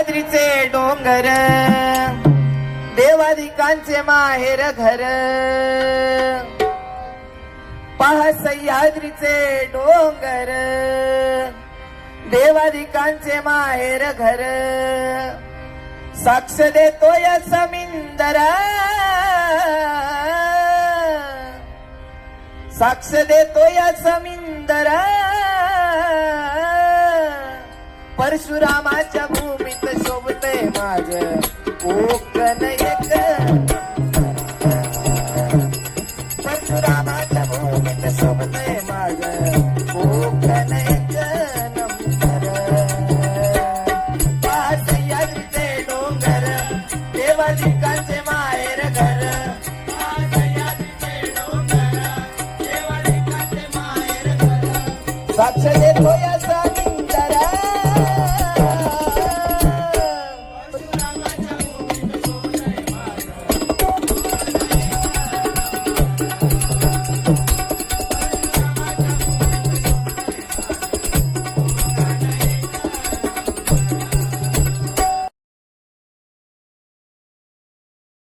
सह्याद्रीचे डोंगर देवादिकांचे माहेर घर पहा सह्याद्रीचे डोंगर देवादिकांचे माहेर घर साक्ष देतोय समिंदरा साक्ष देतोय समिंदरा परशुरामाच्या भूमीत शोभतय माझ कोकण एक परशुरामाच्या भूमीत शोभतय माझ कोकण एक नंबर पहा सह्याद्रीचे डोंगर देवादिकांचे माहेर घर साक्ष देतोय